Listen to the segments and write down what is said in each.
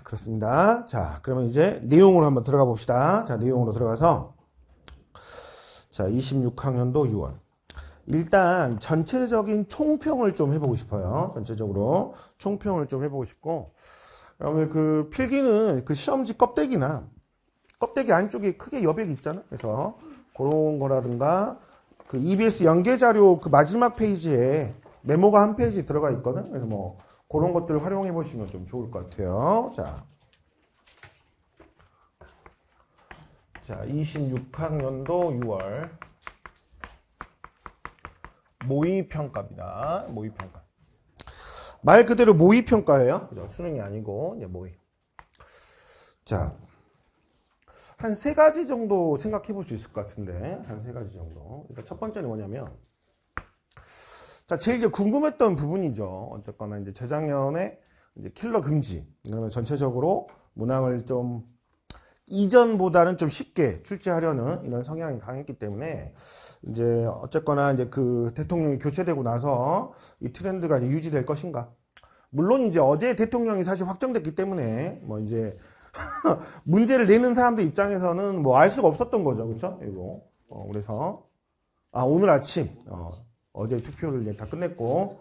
그렇습니다. 자, 그러면 이제 내용으로 한번 들어가 봅시다. 자, 내용으로 들어가서 자, 26학년도 6월. 일단 전체적인 총평을 좀 해보고 싶어요. 전체적으로 총평을 좀 해보고 싶고, 그러면 그 필기는 그 시험지 껍데기나 껍데기 안쪽에 크게 여백이 있잖아. 그래서 그런 거라든가 그 EBS 연계 자료 그 마지막 페이지에 메모가 한 페이지 들어가 있거든. 그래서 뭐 그런 것들 활용해 보시면 좀 좋을 것 같아요. 자, 26학년도 6월 모의평가입니다. 모의평가. 말 그대로 모의평가예요. 수능이 아니고 이제 모의. 자, 한 세 가지 정도 생각해 볼 수 있을 것 같은데, 한 세 가지 정도. 일단 첫 번째는 뭐냐면, 자, 제일 이제 궁금했던 부분이죠. 어쨌거나 이제 재작년에 이제 킬러 금지. 그러면 전체적으로 문항을 좀 이전보다는 좀 쉽게 출제하려는 이런 성향이 강했기 때문에 이제 어쨌거나 이제 그 대통령이 교체되고 나서 이 트렌드가 이제 유지될 것인가. 물론 이제 어제 대통령이 사실 확정됐기 때문에 뭐 이제 문제를 내는 사람들 입장에서는 뭐 알 수가 없었던 거죠. 그렇죠? 이거. 그래서 오늘 아침 어제 투표를 이제 다 끝냈고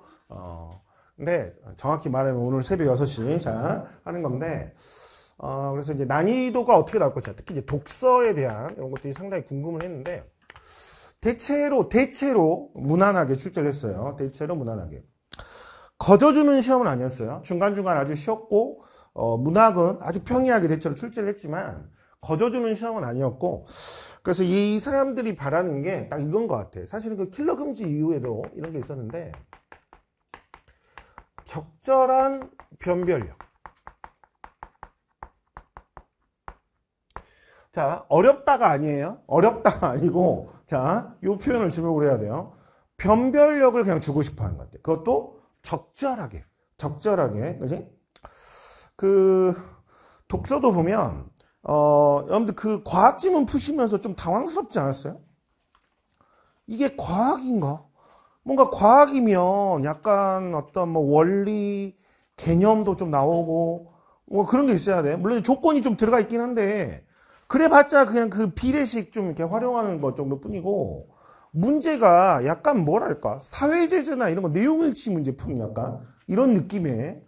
근데 정확히 말하면 오늘 새벽 6시 자 하는 건데 그래서 이제 난이도가 어떻게 나올 것이냐. 특히 이제 독서에 대한 이런 것들이 상당히 궁금을 했는데 대체로 무난하게 출제를 했어요. 대체로 무난하게. 거저주는 시험은 아니었어요. 중간중간 아주 쉬웠고 문학은 아주 평이하게 대체로 출제를 했지만 거저주는 시험은 아니었고 그래서 이 사람들이 바라는 게 딱 이건 것 같아. 사실은 그 킬러 금지 이후에도 이런 게 있었는데 적절한 변별력. 자, 어렵다가 아니에요. 어렵다가 아니고 자, 이 표현을 지목을 해야 돼요. 변별력을 그냥 주고 싶어 하는 것 같아. 그것도 적절하게. 그지? 그 독서도 보면 여러분들 그 과학 지문 푸시면서 좀 당황스럽지 않았어요? 이게 과학인가? 뭔가 과학이면 약간 어떤 뭐 원리 개념도 좀 나오고 뭐 그런 게 있어야 돼. 물론 조건이 좀 들어가 있긴 한데 그래봤자 그냥 그 비례식 좀 이렇게 활용하는 것 정도뿐이고 문제가 약간 뭐랄까 사회제재나 이런 거 내용일치 문제 푸는 약간 이런 느낌의.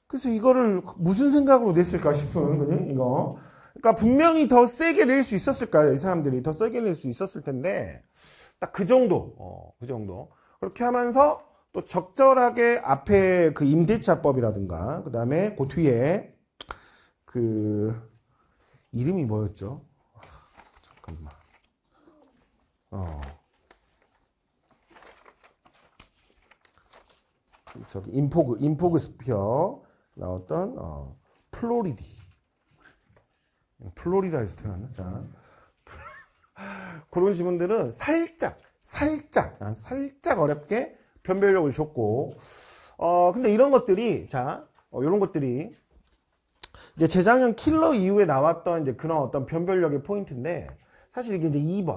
그래서 이거를 무슨 생각으로 냈을까 싶은, 그지? 이거. 그러니까 분명히 더 세게 낼 수 있었을 거예요. 이 사람들이 더 세게 낼 수 있었을 텐데, 딱 그 정도. 그 정도. 그렇게 하면서 또 적절하게 앞에 그 임대차법이라든가, 그 다음에 그 뒤에 그, 이름이 뭐였죠? 잠깐만. 저기, 인포그 스피어. 나왔던 플로리다에서 태어났나? 자, 그런 지문들은 살짝 어렵게 변별력을 줬고 근데 이런 것들이 이런 것들이 이제 재작년 킬러 이후에 나왔던 이제 그런 어떤 변별력의 포인트인데 사실 이게 이제 2번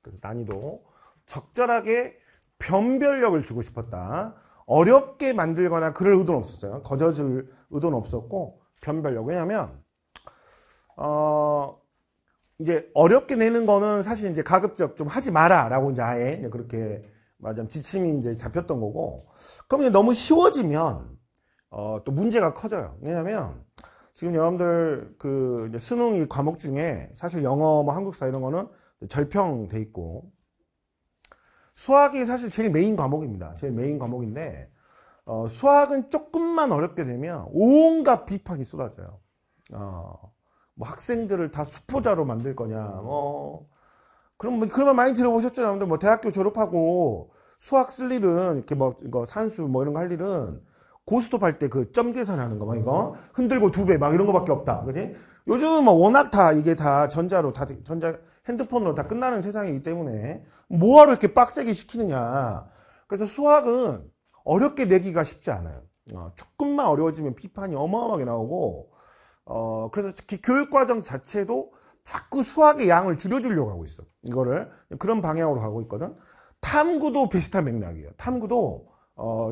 그래서 난이도 적절하게 변별력을 주고 싶었다. 어렵게 만들거나 그럴 의도는 없었어요. 거저줄 의도는 없었고 변별력. 왜냐면 이제 어렵게 내는 거는 사실 이제 가급적 좀 하지 마라라고 이제 아예 이제 그렇게 맞아 지침이 이제 잡혔던 거고. 그럼 이제 너무 쉬워지면 또 문제가 커져요. 왜냐면 지금 여러분들 그 이제 수능 이 과목 중에 사실 영어 뭐 한국사 이런 거는 절평돼 있고 수학이 사실 제일 메인 과목입니다. 제일 메인 과목인데 수학은 조금만 어렵게 되면 온갖 비판이 쏟아져요. 뭐 학생들을 다 수포자로 만들 거냐. 그런 말 많이 들어보셨죠, 여러분들. 뭐 대학교 졸업하고 수학 쓸 일은 이렇게 뭐 이거 산수 뭐 이런 거 할 일은 고스톱 할 때 그 점 계산하는 거 막 이거 흔들고 2배 막 이런 거밖에 없다. 그지? 요즘은 뭐 워낙 다 이게 다 전자로 다 핸드폰으로 다 끝나는 세상이기 때문에 뭐하러 이렇게 빡세게 시키느냐. 그래서 수학은 어렵게 내기가 쉽지 않아요. 조금만 어려워지면 비판이 어마어마하게 나오고 그래서 특히 교육과정 자체도 자꾸 수학의 양을 줄여주려고 하고 있어. 이거를 그런 방향으로 가고 있거든. 탐구도 비슷한 맥락이에요. 탐구도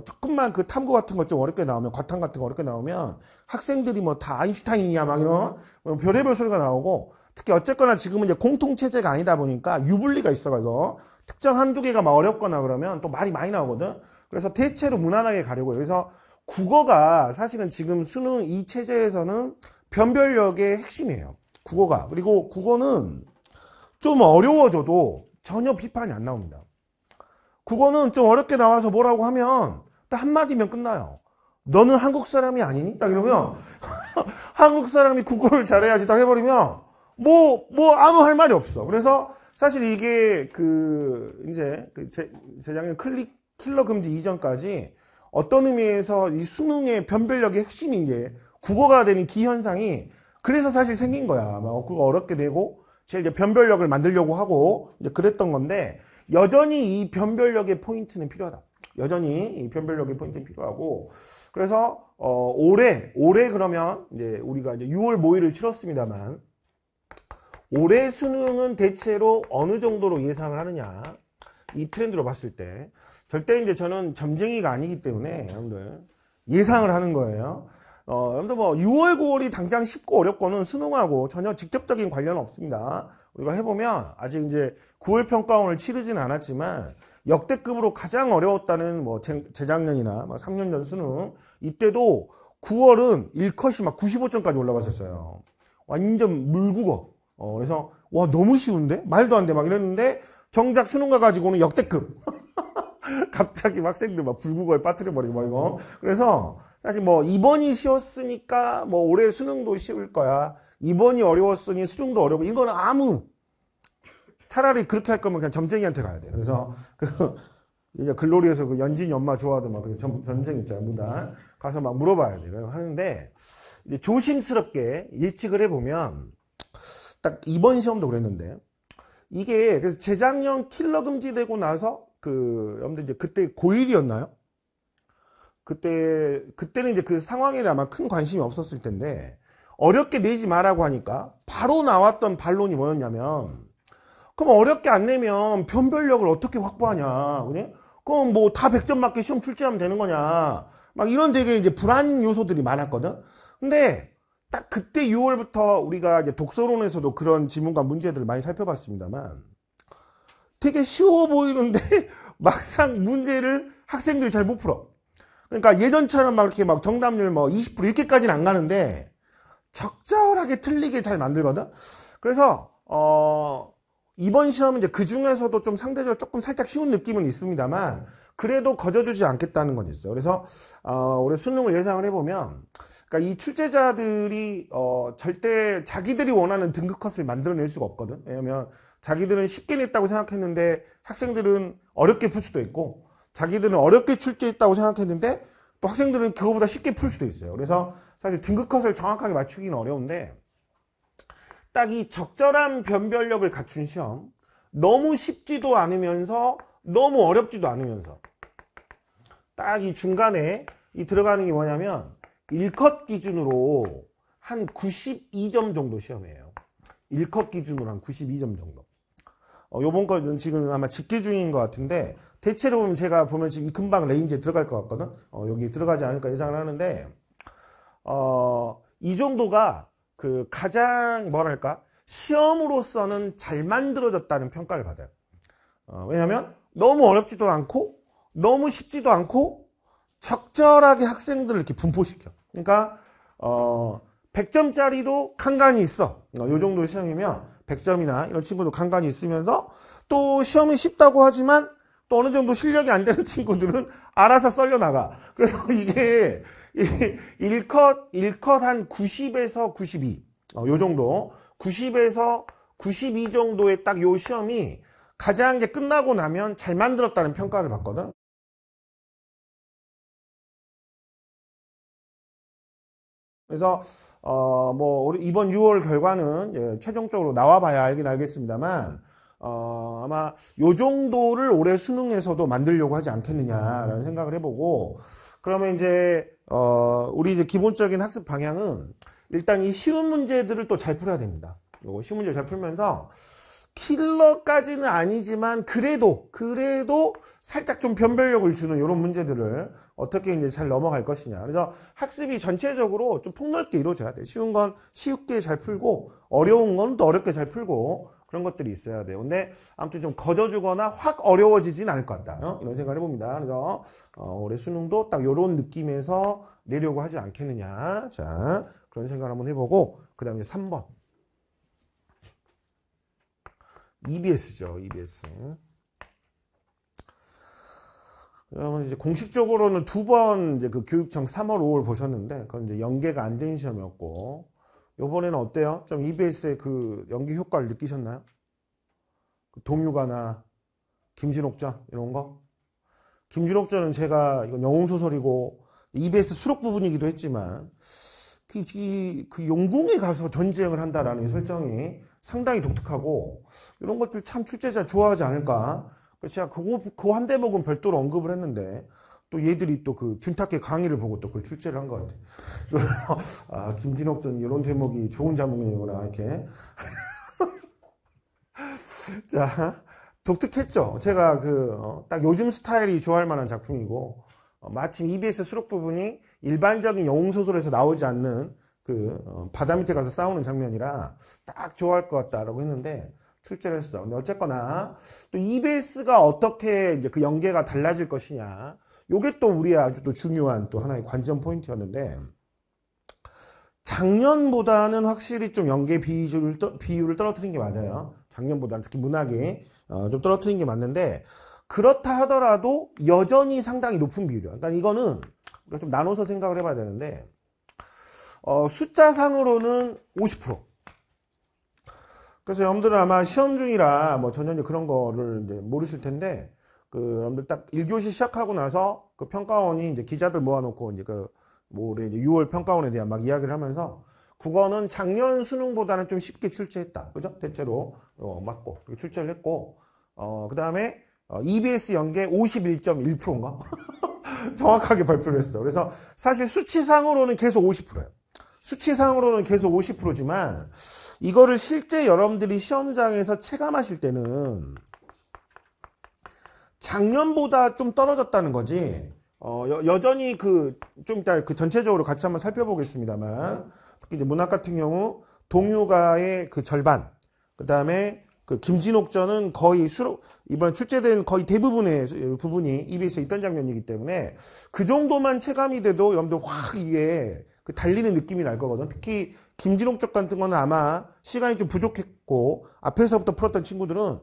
조금만 그 탐구 같은 것 좀 어렵게 나오면, 과탐 같은 거 어렵게 나오면, 학생들이 뭐 다 아인슈타인이냐, 막 이런, 별의별 소리가 나오고, 특히 어쨌거나 지금은 이제 공통체제가 아니다 보니까 유불리가 있어가지고, 특정 한두 개가 막 어렵거나 그러면 또 말이 많이 나오거든? 그래서 대체로 무난하게 가려고요. 그래서 국어가 사실은 지금 수능 이 체제에서는 변별력의 핵심이에요. 국어가. 그리고 국어는 좀 어려워져도 전혀 비판이 안 나옵니다. 국어는 좀 어렵게 나와서 뭐라고 하면 딱 한마디면 끝나요. 너는 한국 사람이 아니니? 딱 이러면 한국 사람이 국어를 잘해야지 딱 해버리면 뭐 아무 할 말이 없어. 그래서 사실 이게 재작년 킬러 금지 이전까지 어떤 의미에서 이 수능의 변별력의 핵심인 게 국어가 되는 기현상이 그래서 사실 생긴 거야. 막 국어 어렵게 되고 제일 이제 변별력을 만들려고 하고 이제 그랬던 건데 여전히 이 변별력의 포인트는 필요하다. 여전히 이 변별력의 포인트는 필요하고 그래서 올해 그러면 이제 우리가 이제 6월 모의를 치렀습니다만 올해 수능은 대체로 어느 정도로 예상을 하느냐 이 트렌드로 봤을 때 절대 이제 저는 점쟁이가 아니기 때문에 여러분들 예상을 하는 거예요. 여러분들 뭐 6월 9월이 당장 쉽고 어렵고는 수능하고 전혀 직접적인 관련은 없습니다. 우리가 해보면 아직 이제 9월 평가원을 치르지는 않았지만 역대급으로 가장 어려웠다는 뭐 재작년이나 3년 전 수능 이때도 9월은 1컷이 막 95점까지 올라갔었어요. 완전 물국어. 그래서 와 너무 쉬운데? 말도 안 돼 막 이랬는데 정작 수능 가가지고는 역대급. 갑자기 학생들 막 불국어에 빠뜨려버리고 막 이거. 그래서 사실 뭐 이번이 쉬웠으니까 뭐 올해 수능도 쉬울 거야. 이번이 어려웠으니 수능도 어려워. 이거는 아무 차라리 그렇게 할 거면 그냥 점쟁이한테 가야 돼. 그래서 이제 글로리에서 그 연진이 엄마 좋아하던 막 점쟁이 있잖아 무단 가서 막 물어봐야 돼. 하는데 이제 조심스럽게 예측을 해보면 딱 이번 시험도 그랬는데 이게 그래서 재작년 킬러 금지되고 나서 여러분들 이제 그때 고1이었나요? 그때는 이제 그 상황에 아마 큰 관심이 없었을 텐데 어렵게 내지 말라고 하니까 바로 나왔던 반론이 뭐였냐면 그럼 어렵게 안 내면 변별력을 어떻게 확보하냐? 그래? 그럼 뭐 다 100점 맞게 시험 출제하면 되는 거냐? 막 이런 되게 이제 불안 요소들이 많았거든. 근데 딱 그때 6월부터 우리가 이제 독서론에서도 그런 지문과 문제들을 많이 살펴봤습니다만 되게 쉬워 보이는데 막상 문제를 학생들이 잘 못 풀어. 그러니까 예전처럼 막 이렇게 막 정답률 뭐 20% 이렇게까지는 안 가는데 적절하게 틀리게 잘 만들거든. 그래서 이번 시험은 이제 그 중에서도 좀 상대적으로 조금 살짝 쉬운 느낌은 있습니다만 그래도 거저주지 않겠다는 건 있어요. 그래서 올해 수능을 예상을 해보면 그러니까 이 출제자들이 절대 자기들이 원하는 등급 컷을 만들어낼 수가 없거든. 왜냐면 자기들은 쉽게 냈다고 생각했는데 학생들은 어렵게 풀 수도 있고 자기들은 어렵게 출제했다고 생각했는데 또 학생들은 그거보다 쉽게 풀 수도 있어요. 그래서 사실 등급 컷을 정확하게 맞추기는 어려운데 딱 이 적절한 변별력을 갖춘 시험 너무 쉽지도 않으면서 너무 어렵지도 않으면서 딱 이 중간에 이 들어가는 게 뭐냐면 1컷 기준으로 한 92점 정도 시험이에요. 1컷 기준으로 한 92점 정도. 요번 거는 지금 아마 집계 중인 것 같은데 대체로 보면 제가 보면 지금 금방 레인지에 들어갈 것 같거든. 여기 들어가지 않을까 예상을 하는데 이 정도가 그 가장 뭐랄까 시험으로서는 잘 만들어졌다는 평가를 받아요. 왜냐하면 너무 어렵지도 않고 너무 쉽지도 않고 적절하게 학생들을 이렇게 분포시켜. 그러니까 100점짜리도 간간이 있어. 요 정도 시험이면 100점이나 이런 친구도 간간이 있으면서 또 시험이 쉽다고 하지만 또 어느 정도 실력이 안 되는 친구들은 알아서 썰려 나가. 그래서 이게 1컷 한 90에서 92. 요 정도. 90에서 92 정도의 딱 요 시험이 가장 이제 끝나고 나면 잘 만들었다는 평가를 받거든. 그래서 뭐 우리 이번 6월 결과는 최종적으로 나와봐야 알긴 알겠습니다만 아마 요 정도를 올해 수능에서도 만들려고 하지 않겠느냐라는 생각을 해보고 그러면 이제 우리 이제 기본적인 학습 방향은 일단 이 쉬운 문제들을 또 잘 풀어야 됩니다. 요거 쉬운 문제 잘 풀면서 킬러까지는 아니지만 그래도 살짝 좀 변별력을 주는 이런 문제들을 어떻게 이제 잘 넘어갈 것이냐. 그래서 학습이 전체적으로 좀 폭넓게 이루어져야 돼. 쉬운 건 쉽게 잘 풀고 어려운 건 또 어렵게 잘 풀고 그런 것들이 있어야 돼요. 근데 아무튼 좀 거저주거나 확 어려워지진 않을 것 같다. 이런 생각을 해봅니다. 그래서 올해 수능도 딱 이런 느낌에서 내려고 하지 않겠느냐. 자, 그런 생각을 한번 해보고 그 다음에 3번. EBS죠, EBS. 그러면 이제 공식적으로는 2번 이제 그 교육청 3월, 5월 보셨는데, 그건 이제 연계가 안 된 시험이었고, 요번에는 어때요? 좀 EBS의 그 연계 효과를 느끼셨나요? 그 동유가나 김진옥전, 이런 거? 김진옥전은 제가, 이건 영웅소설이고, EBS 수록 부분이기도 했지만, 그 용궁에 가서 전쟁을 한다라는 설정이 상당히 독특하고 이런 것들 참 출제자 좋아하지 않을까. 그래서 제가 그 한 대목은 별도로 언급을 했는데 또 얘들이 또 그 균탁의 강의를 보고 또 그걸 출제를 한 것 같아요. 아, 김진옥전 이런 대목이 좋은 작품이구나 이렇게. 자, 독특했죠. 제가 딱 요즘 스타일이 좋아할 만한 작품이고 마침 EBS 수록 부분이 일반적인 영웅소설에서 나오지 않는 바다 밑에 가서 싸우는 장면이라 딱 좋아할 것 같다라고 했는데 출제를 했어. 근데 어쨌거나 또 EBS가 어떻게 이제 그 연계가 달라질 것이냐. 요게 또 우리의 아주 또 중요한 또 하나의 관전 포인트였는데 작년보다는 확실히 좀 연계 비율을 떨어뜨린 게 맞아요. 작년보다는 특히 문학이 좀 떨어뜨린 게 맞는데 그렇다 하더라도 여전히 상당히 높은 비율이에요. 그러니까 이거는 우리가 좀 나눠서 생각을 해봐야 되는데 숫자상으로는 50%. 그래서 여러분들은 아마 시험 중이라 뭐 전혀 그런 거를 이제 모르실 텐데 여러분들 딱 1교시 시작하고 나서 그 평가원이 이제 기자들 모아놓고 이제 올해 이제 6월 평가원에 대한 막 이야기를 하면서 국어는 작년 수능보다는 좀 쉽게 출제했다. 그죠? 대체로 맞고 출제를 했고 그 다음에 EBS 연계 51.1%인가? 정확하게 발표를 했어. 그래서 사실 수치상으로는 계속 50%예요. 수치상으로는 계속 50%지만 이거를 실제 여러분들이 시험장에서 체감하실 때는 작년보다 좀 떨어졌다는 거지. 여전히 좀 이따 전체적으로 같이 한번 살펴보겠습니다만 특히 이제 문학 같은 경우 동유가의 그 절반, 그 다음에 김진옥전은 거의 이번 출제된 거의 대부분의 부분이 EBS에 있던 장면이기 때문에 그 정도만 체감이 돼도 여러분들 확 이게 달리는 느낌이 날 거거든. 특히 김진옥전 같은 거는 아마 시간이 좀 부족했고 앞에서부터 풀었던 친구들은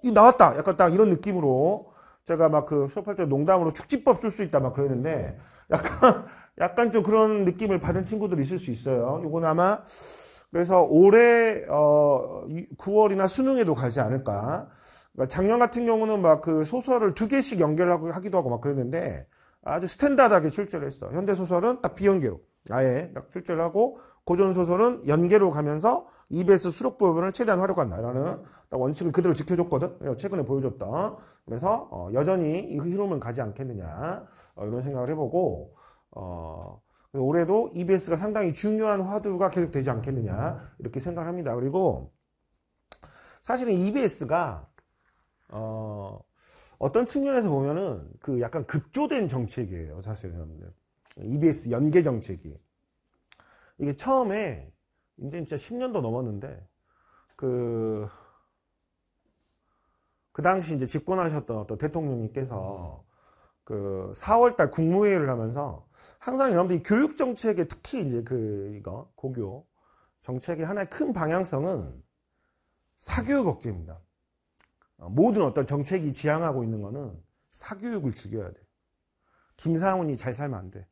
이거 나왔다 약간 딱 이런 느낌으로 제가 막 수업할 때 농담으로 축지법 쓸 수 있다 막 그랬는데 약간 좀 그런 느낌을 받은 친구들이 있을 수 있어요. 이건 아마 그래서 올해 9월이나 수능에도 가지 않을까. 그러니까 작년 같은 경우는 막 소설을 2개씩 연결하기도 하고 막 그랬는데 아주 스탠다드하게 출제를 했어. 현대소설은 딱 비연계로 아예 딱 출제를 하고 고전소설은 연계로 가면서 EBS 수록 부분을 최대한 활용한다라는 딱 원칙을 그대로 지켜줬거든. 최근에 보여줬던. 그래서 여전히 이 흐름은 가지 않겠느냐 이런 생각을 해보고 올해도 EBS가 상당히 중요한 화두가 계속 되지 않겠느냐 이렇게 생각을 합니다. 그리고 사실은 EBS가 어떤 측면에서 보면은 약간 급조된 정책이에요. 사실은 EBS 연계 정책이 이게 처음에 이제 진짜 10년도 넘었는데 그 당시 이제 집권하셨던 어떤 대통령님께서 4월달 국무회의를 하면서 항상 여러분들이 교육 정책에 특히 이제 고교 정책의 하나의 큰 방향성은 사교육 억제입니다. 모든 어떤 정책이 지향하고 있는 거는 사교육을 죽여야 돼. 김상훈이 잘 살면 안 돼.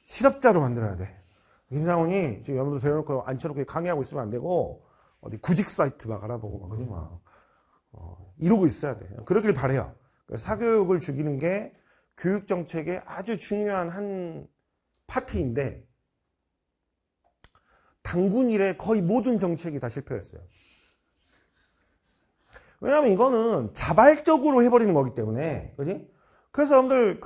실업자로 만들어야 돼. 김상훈이 지금 여러분들 데려놓고 앉혀놓고 강의하고 있으면 안 되고 어디 구직 사이트 막 알아보고 막 그러지 마. 이러고 있어야 돼. 그러길 바래요. 사교육을 죽이는 게 교육 정책의 아주 중요한 한 파트인데 당군 이래 거의 모든 정책이 다 실패했어요. 왜냐하면 이거는 자발적으로 해버리는 거기 때문에, 그지? 그래서 여러분들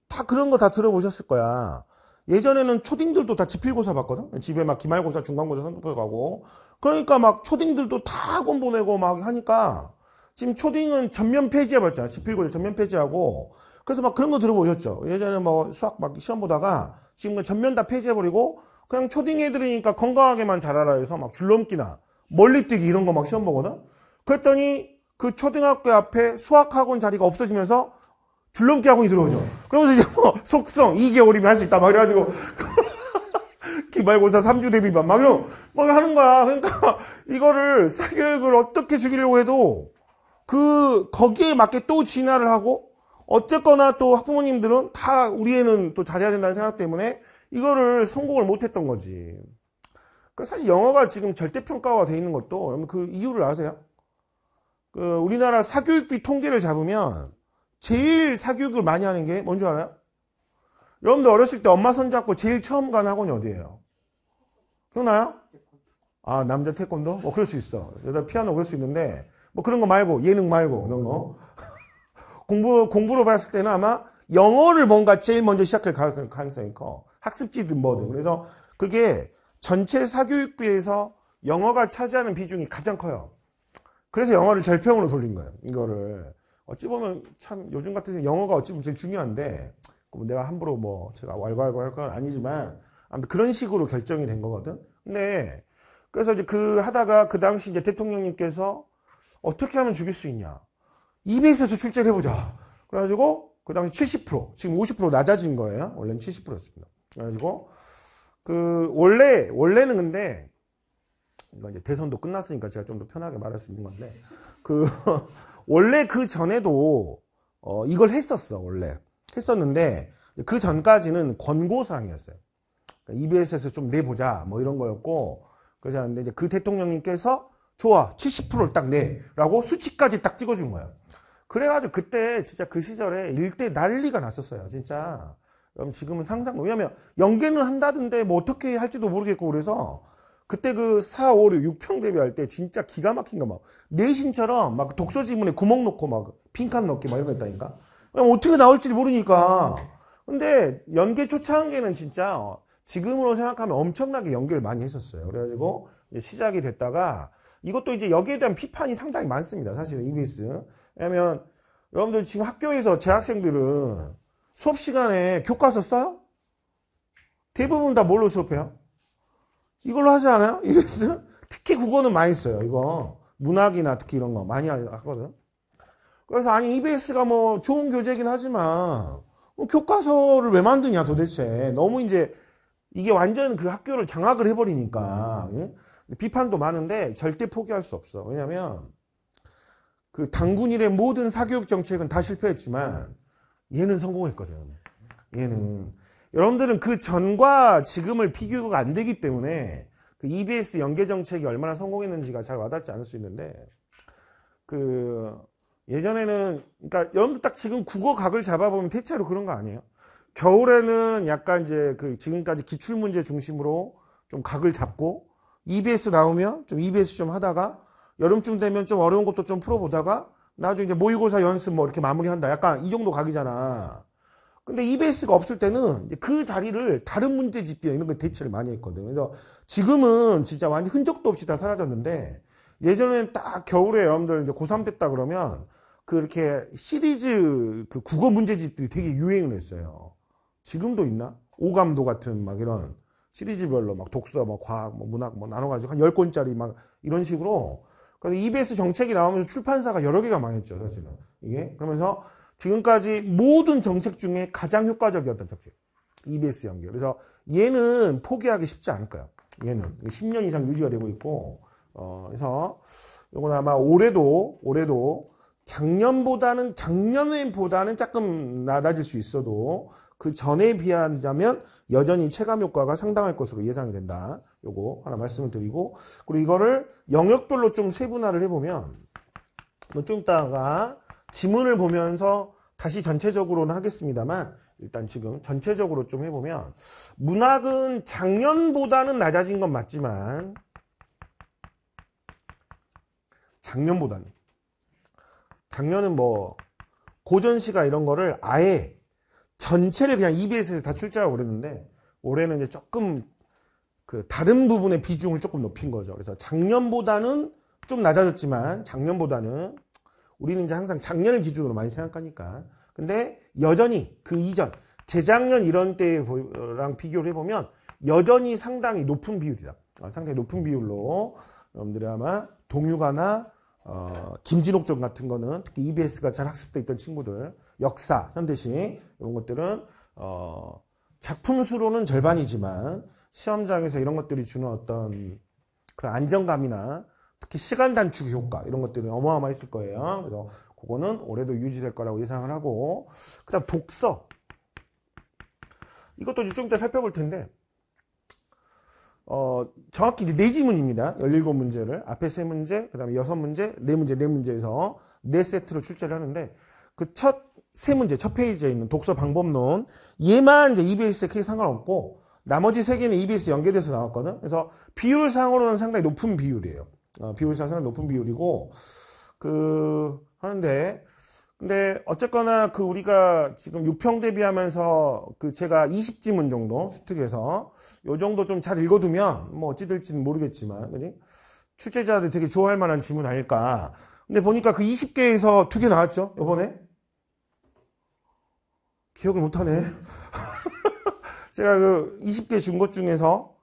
다 그런 거 다 들어보셨을 거야. 예전에는 초딩들도 다 지필고사 봤거든. 집에 막 기말고사, 중간고사 선택해 가고. 그러니까 막 초딩들도 다 학원 보내고 막 하니까 지금 초딩은 전면 폐지해버렸잖아. 지필고사 전면 폐지하고. 그래서 막 그런 거 들어보셨죠? 예전에 뭐 수학 막 시험 보다가 지금 전면 다 폐지해버리고 그냥 초딩 애들이니까 건강하게만 자라라 해서 막 줄넘기나 멀리뛰기 이런 거 막 시험 보거든. 그랬더니 그 초등학교 앞에 수학학원 자리가 없어지면서 줄넘기 학원이 들어오죠. 그러면서 이제 뭐 속성 2개월이면 할 수 있다 막 이래가지고 기말고사 3주 대비반 막 이런 막 하는 거야. 그러니까 이거를 사교육을 어떻게 주기려고 해도 거기에 맞게 또 진화를 하고 어쨌거나 또 학부모님들은 다 우리 애는 또 잘해야 된다는 생각 때문에 이거를 성공을 못했던 거지. 사실 영어가 지금 절대평가화 돼 있는 것도 여러분 그 이유를 아세요? 우리나라 사교육비 통계를 잡으면 제일 사교육을 많이 하는 게 뭔지 알아요? 여러분들 어렸을 때 엄마 손잡고 제일 처음 간 학원이 어디예요? 기억나요? 아, 남자 태권도? 뭐 그럴 수 있어. 여자 피아노 그럴 수 있는데 뭐 그런 거 말고 예능 말고 이런 거 공부로 봤을 때는 아마 영어를 뭔가 제일 먼저 시작할 가능성이 커. 학습지든 뭐든. 그래서 그게 전체 사교육비에서 영어가 차지하는 비중이 가장 커요. 그래서 영어를 절평으로 돌린 거예요. 이거를 어찌 보면 참 요즘 같은 영어가 어찌 보면 제일 중요한데 내가 함부로 뭐 제가 왈가왈부 할 건 아니지만 아무튼 그런 식으로 결정이 된 거거든. 근데 그래서 이제 하다가 그 당시 이제 대통령님께서 어떻게 하면 죽일 수 있냐? EBS에서 출제를 해보자. 그래가지고 그 당시 70% 지금 50% 낮아진 거예요. 원래는 70%였습니다. 그래가지고 원래는 근데 이거 이제 대선도 끝났으니까 제가 좀 더 편하게 말할 수 있는 건데 원래 그 전에도 이걸 했었어. 원래 했었는데 그 전까지는 권고사항이었어요. 그러니까 EBS에서 좀 내보자 뭐 이런 거였고 그래서 이제 그 대통령님께서 좋아 70%를 딱 내라고 수치까지 딱 찍어준 거야. 그래가지고 그때 진짜 그 시절에 일대 난리가 났었어요. 진짜. 그럼 지금은 왜냐면 연계는 한다던데 뭐 어떻게 할지도 모르겠고 그래서 그때 4, 5, 6, 6평 대비할 때 진짜 기가 막힌 거 막 내신처럼 막 독서 지문에 구멍 넣고 막 빈칸 넣기 막 이런 거 했다니까. 어떻게 나올지 모르니까. 근데 연계 초창기에는 진짜 지금으로 생각하면 엄청나게 연계를 많이 했었어요. 그래가지고 이제 시작이 됐다가 이것도 이제 여기에 대한 비판이 상당히 많습니다. 사실은 EBS. 왜냐면 여러분들 지금 학교에서 재학생들은 수업 시간에 교과서 써요? 대부분 다 뭘로 수업해요? 이걸로 하지 않아요? EBS? 특히 국어는 많이 써요. 이거 문학이나 특히 이런 거 많이 하거든. 그래서 아니 EBS가 뭐 좋은 교재긴 하지만 교과서를 왜 만드냐 도대체. 너무 이제 이게 완전 그 학교를 장악을 해버리니까 예? 비판도 많은데 절대 포기할 수 없어. 왜냐면 그 당군 이래 모든 사교육 정책은 다 실패했지만 얘는 성공했거든. 얘는 여러분들은 그 전과 지금을 비교가 안 되기 때문에 그 EBS 연계 정책이 얼마나 성공했는지가 잘 와닿지 않을 수 있는데 예전에는 그러니까 여러분들 딱 지금 국어 각을 잡아보면 대체로 그런 거 아니에요? 겨울에는 약간 이제 지금까지 기출문제 중심으로 좀 각을 잡고 EBS 나오면 좀 EBS 좀 하다가 여름쯤 되면 좀 어려운 것도 좀 풀어보다가 나중에 이제 모의고사 연습 뭐 이렇게 마무리한다. 약간 이 정도 각이잖아. 근데 EBS가 없을 때는 그 자리를 다른 문제집들 이런 거 대체를 많이 했거든. 그래서 지금은 진짜 완전 흔적도 없이 다 사라졌는데 예전에는 딱 겨울에 여러분들 이제 고3 됐다 그러면 이렇게 시리즈 국어 문제집들이 되게 유행을 했어요. 지금도 있나? 오감도 같은 막 이런 시리즈별로 막 독서, 뭐 과학, 뭐 문학 뭐 나눠가지고 한 10권짜리 막 이런 식으로. 그래서 EBS 정책이 나오면서 출판사가 여러 개가 망했죠, 사실은. 이게. 그러면서 지금까지 모든 정책 중에 가장 효과적이었던 정책. EBS 연계. 그래서 얘는 포기하기 쉽지 않을 거예요. 얘는. 10년 이상 유지가 되고 있고. 그래서 이건 아마 올해도 작년보다는 조금 낮아질 수 있어도 그 전에 비하자면 여전히 체감 효과가 상당할 것으로 예상이 된다. 요거 하나 말씀을 드리고 그리고 이거를 영역별로 좀 세분화를 해보면 좀 이따가 지문을 보면서 다시 전체적으로는 하겠습니다만 일단 지금 전체적으로 좀 해보면 문학은 작년보다는 낮아진 건 맞지만 작년은 뭐 고전시가 이런 거를 아예 전체를 그냥 EBS에서 다 출제하고 그랬는데 올해는 이제 조금 그 다른 부분의 비중을 조금 높인 거죠. 그래서 작년보다는 좀 낮아졌지만 작년보다는 우리는 이제 항상 작년을 기준으로 많이 생각하니까. 근데 여전히 그 이전 재작년 이런 때랑 비교를 해보면 여전히 상당히 높은 비율이다. 상당히 높은 비율로 여러분들이 아마 동유가나 김진옥전 같은 거는 특히 EBS가 잘 학습돼 있던 친구들 역사, 현대시 이런 것들은 작품 수로는 절반이지만 시험장에서 이런 것들이 주는 어떤 그런 안정감이나 특히 시간 단축 효과 이런 것들은 어마어마했을 거예요. 그래서 그거는 올해도 유지될 거라고 예상을 하고 그다음 독서 이것도 좀 이따 살펴볼 텐데 정확히 이제 4지문입니다. 17문제를 앞에 3문제, 그 다음에 6문제, 4문제, 4문제에서 4세트로 출제를 하는데 그 첫 3문제, 첫 페이지에 있는 독서 방법론 얘만 이제 EBS에 크게 상관없고 나머지 3개는 EBS 연계돼서 나왔거든. 그래서 비율상으로는 상당히 높은 비율이에요. 비율상 상당히 높은 비율이고 하는데 근데 어쨌거나 그 우리가 지금 6평 대비하면서 그 제가 20지문 정도 수특에서 요 정도 좀 잘 읽어두면 뭐 어찌 될지는 모르겠지만 그지? 출제자들이 되게 좋아할 만한 지문 아닐까. 근데 보니까 그 20개에서 2개 나왔죠 요번에. 기억을 못하네. 제가 그 20개 준 것 중에서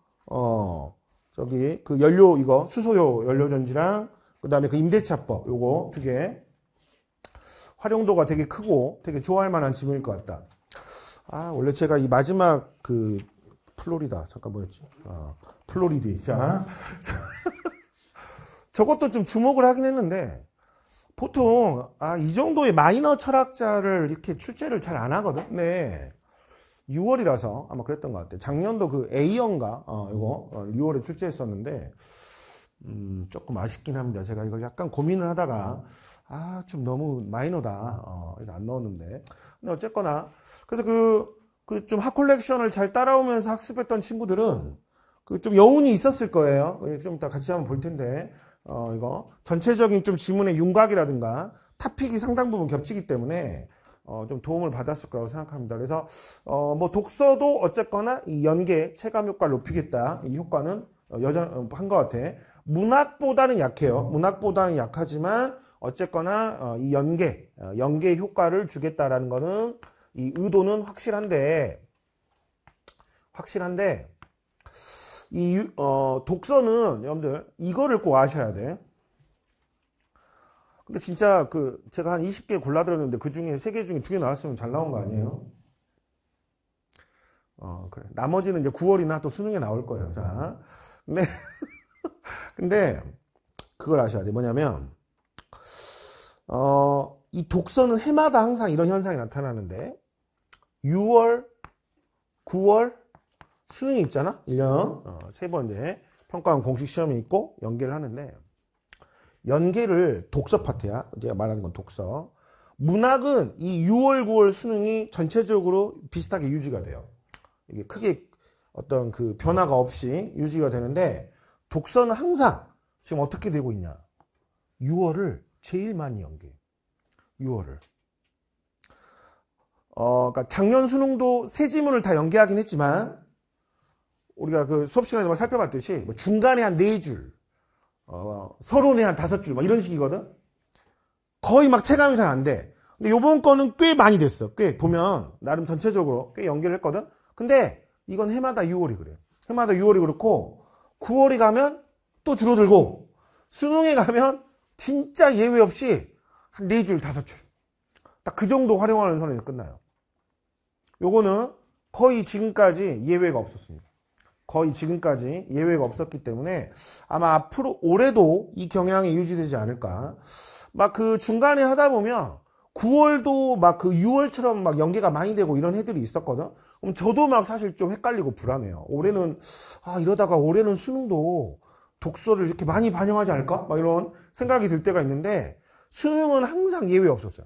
저기 그 연료 이거 수소요 연료전지랑 그 다음에 그 임대차법 요거 2개 활용도가 되게 크고 되게 좋아할 만한 지문일 것 같다. 원래 제가 이 마지막 그 플로리다 잠깐 뭐였지? 플로리디 자 저것도 좀 주목을 하긴 했는데 보통 이 정도의 마이너 철학자를 이렇게 출제를 잘 안 하거든. 네. 6월이라서 아마 그랬던 것 같아요. 작년도 그 A형가 이거 6월에 출제했었는데 조금 아쉽긴 합니다. 제가 이걸 약간 고민을 하다가 좀 너무 마이너다. 그래서 안 넣었는데. 근데 어쨌거나 그래서 그 좀 핫콜렉션을 잘 따라오면서 학습했던 친구들은 그 좀 여운이 있었을 거예요. 좀 이따 같이 한번 볼 텐데 이거 전체적인 좀 지문의 윤곽이라든가 타픽이 상당 부분 겹치기 때문에 좀 도움을 받았을 거라고 생각합니다. 그래서 뭐 독서도 어쨌거나 이 연계 체감 효과를 높이겠다. 이 효과는 여전한 것 같아. 문학보다는 약해요. 문학보다는 약하지만 어쨌거나 이 연계 효과를 주겠다라는 거는 이 의도는 확실한데 이 독서는 여러분들 이거를 꼭 아셔야 돼. 근데 진짜 제가 한 20개 골라들었는데 그 중에 3개 중에 2개 나왔으면 잘 나온 거 아니에요? 그래. 나머지는 이제 9월이나 또 수능에 나올 거예요. 자. 근데 그걸 아셔야 돼. 뭐냐면 이 독서는 해마다 항상 이런 현상이 나타나는데 6월, 9월 수능이 있잖아. 1년 3번째 평가원 공식 시험이 있고 연계를 하는데 연계를 독서 파트야. 제가 말하는 건 독서. 문학은 이 6월, 9월 수능이 전체적으로 비슷하게 유지가 돼요. 이게 크게 어떤 그 변화가 없이 유지가 되는데 독서는 항상 지금 어떻게 되고 있냐. 6월을 제일 많이 연계해. 6월을. 그러니까 작년 수능도 3지문을 다 연계하긴 했지만 우리가 그 수업 시간에 살펴봤듯이 뭐 중간에 한 4줄, 서론에 한 5줄, 막 이런 식이거든? 거의 막 체감이 잘 안 돼. 근데 요번 거는 꽤 많이 됐어. 꽤 보면, 나름 전체적으로 꽤 연계를 했거든? 근데 이건 해마다 6월이 그래. 해마다 6월이 그렇고, 9월이 가면 또 줄어들고, 수능에 가면 진짜 예외 없이 한 4줄, 5줄. 딱 그 정도 활용하는 선에서 끝나요. 요거는 거의 지금까지 예외가 없었습니다. 거의 지금까지 예외가 없었기 때문에 아마 앞으로 올해도 이 경향이 유지되지 않을까. 막 그 중간에 하다 보면 9월도 막 그 6월처럼 막 연계가 많이 되고 이런 해들이 있었거든. 그럼 저도 막 사실 좀 헷갈리고 불안해요. 올해는 이러다가 올해는 수능도 독서를 이렇게 많이 반영하지 않을까? 막 이런 생각이 들 때가 있는데 수능은 항상 예외 없었어요.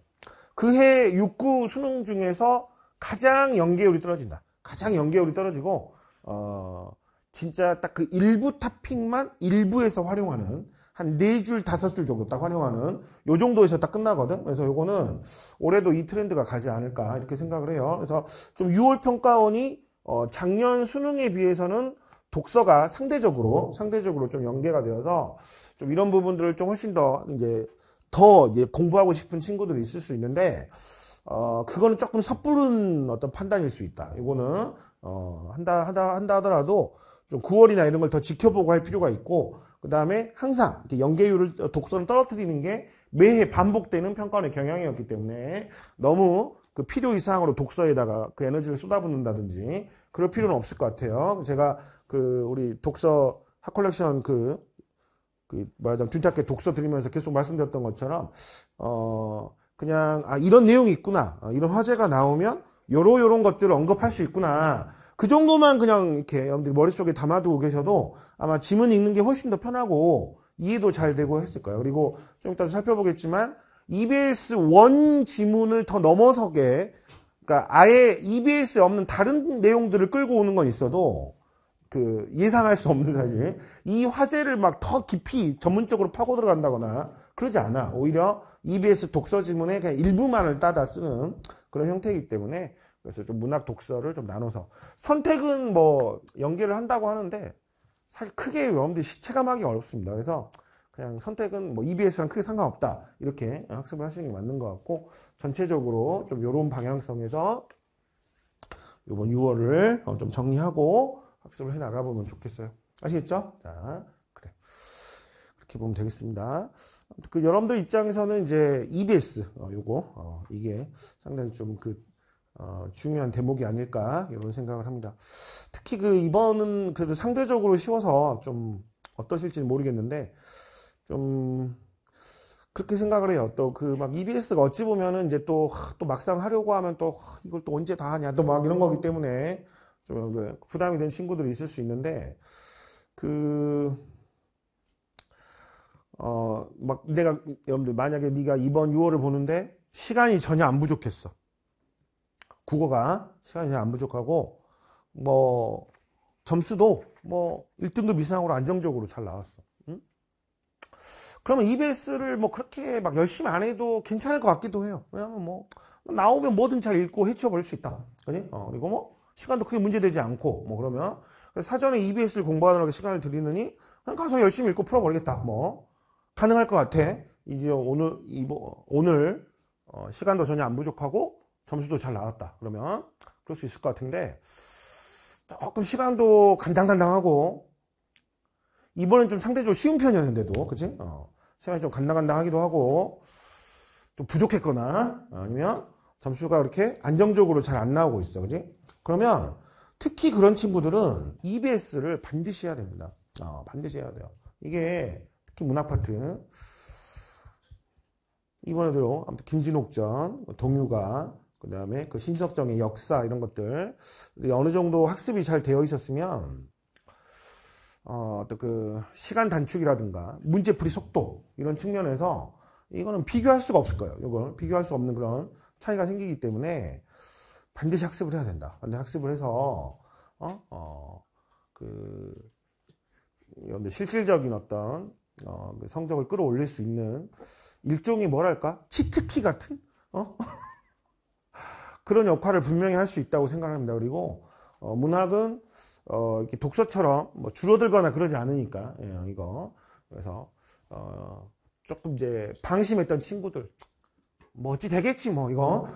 그 해 6, 9 수능 중에서 가장 연계율이 떨어진다. 가장 연계율이 떨어지고 진짜 딱 그 일부 탑픽만 일부에서 활용하는 한 4줄, 5줄 정도 딱 활용하는 요 정도에서 딱 끝나거든. 그래서 요거는 올해도 이 트렌드가 가지 않을까 이렇게 생각을 해요. 그래서 좀 6월 평가원이 작년 수능에 비해서는 독서가 상대적으로 좀 연계가 되어서 좀 이런 부분들을 좀 훨씬 더 이제 공부하고 싶은 친구들이 있을 수 있는데, 그거는 조금 섣부른 어떤 판단일 수 있다. 이거는, 한다 하더라도 좀 9월이나 이런 걸 더 지켜보고 할 필요가 있고, 그 다음에 항상 이렇게 연계율을, 독서를 떨어뜨리는 게 매해 반복되는 평가원의 경향이었기 때문에 너무 그 필요 이상으로 독서에다가 그 에너지를 쏟아붓는다든지 그럴 필요는 없을 것 같아요. 제가 우리 독서 핫컬렉션 말하자면 둔탁게 독서 드리면서 계속 말씀드렸던 것처럼, 그냥, 이런 내용이 있구나. 이런 화제가 나오면 요런 것들을 언급할 수 있구나. 그 정도만 그냥 이렇게 여러분들이 머릿속에 담아두고 계셔도 아마 지문 읽는 게 훨씬 더 편하고 이해도 잘 되고 했을 거예요. 그리고 좀 이따 살펴보겠지만 EBS 원 지문을 더 넘어서게, 그러니까 아예 EBS에 없는 다른 내용들을 끌고 오는 건 있어도 예상할 수 없는 사실, 이 화제를 막 더 깊이 전문적으로 파고 들어간다거나 그러지 않아. 오히려 EBS 독서 지문의 그냥 일부만을 따다 쓰는 그런 형태이기 때문에, 그래서 좀 문학 독서를 좀 나눠서 선택은 뭐 연계를 한다고 하는데 사실 크게 여러분들이 체감하기 어렵습니다. 그래서 그냥 선택은 뭐 EBS랑 크게 상관없다, 이렇게 학습을 하시는 게 맞는 것 같고, 전체적으로 좀 이런 방향성에서 이번 6월을 좀 정리하고 학습을 해 나가보면 좋겠어요. 아시겠죠? 자, 그래. 그렇게 보면 되겠습니다. 여러분들 입장에서는 이제 EBS, 이게 상당히 좀 중요한 대목이 아닐까, 이런 생각을 합니다. 특히 이번은 그래도 상대적으로 쉬워서 좀 어떠실지는 모르겠는데, 좀, 그렇게 생각을 해요. 또 막 EBS가 어찌 보면은 이제 또 막상 하려고 하면 또 이걸 또 언제 다 하냐, 또 막 이런 거기 때문에 좀 부담이 되는 친구들이 있을 수 있는데, 막 여러분들 만약에 네가 이번 6월을 보는데 시간이 전혀 안 부족했어. 국어가 시간이 전혀 안 부족하고, 뭐, 점수도 뭐 1등급 이상으로 안정적으로 잘 나왔어. 응? 그러면 EBS를 뭐 그렇게 막 열심히 안 해도 괜찮을 것 같기도 해요. 왜냐면 뭐, 나오면 뭐든 잘 읽고 헤쳐버릴 수 있다. 그지? 그리고 뭐, 시간도 크게 문제되지 않고, 뭐 그러면, 사전에 EBS를 공부하느라고 시간을 들이느니, 그냥 가서 열심히 읽고 풀어버리겠다. 뭐, 가능할 것 같아. 이제 오늘, 시간도 전혀 안 부족하고, 점수도 잘 나왔다. 그러면, 그럴 수 있을 것 같은데, 조금 시간도 간당간당하고, 이번엔 좀 상대적으로 쉬운 편이었는데도, 그치? 시간이 좀 간당간당하기도 하고, 또 부족했거나, 아니면 점수가 그렇게 안정적으로 잘 안 나오고 있어. 그치? 그러면, 특히 그런 친구들은 EBS를 반드시 해야 됩니다. 반드시 해야 돼요. 이게, 특히 문학 파트. 이번에도, 아무튼, 김진옥전, 동유가, 그 다음에 신석정의 역사, 이런 것들, 어느 정도 학습이 잘 되어 있었으면, 또 시간 단축이라든가 문제풀이 속도, 이런 측면에서 이거는 비교할 수가 없을 거예요. 이걸 비교할 수 없는 그런 차이가 생기기 때문에 반드시 학습을 해야 된다. 반드시 학습을 해서 실질적인 어떤 성적을 끌어올릴 수 있는 일종의 뭐랄까 치트키 같은 그런 역할을 분명히 할 수 있다고 생각합니다. 그리고 문학은 이렇게 독서처럼 뭐 줄어들거나 그러지 않으니까, 이거. 그래서 조금 이제 방심했던 친구들, 뭐 어찌 되겠지 뭐 이거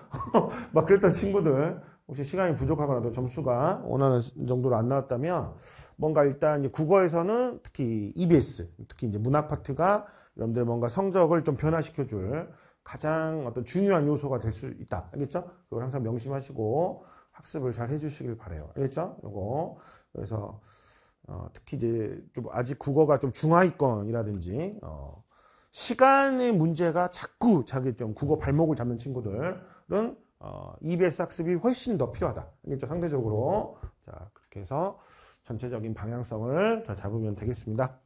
막 그랬던 친구들, 혹시 시간이 부족하거나 점수가 원하는 정도로 안 나왔다면, 뭔가 일단 이제 국어에서는 특히 EBS, 특히 이제 문학 파트가 여러분들 뭔가 성적을 좀 변화시켜줄 가장 어떤 중요한 요소가 될 수 있다. 알겠죠? 그걸 항상 명심하시고 학습을 잘 해주시길 바래요. 알겠죠? 요거. 그래서 특히 이제 좀 아직 국어가 좀 중하위권이라든지 시간의 문제가 자꾸 자기 좀 국어 발목을 잡는 친구들은 EBS 학습이 훨씬 더 필요하다. 알겠죠? 상대적으로. 자, 그렇게 해서 전체적인 방향성을 자, 잡으면 되겠습니다.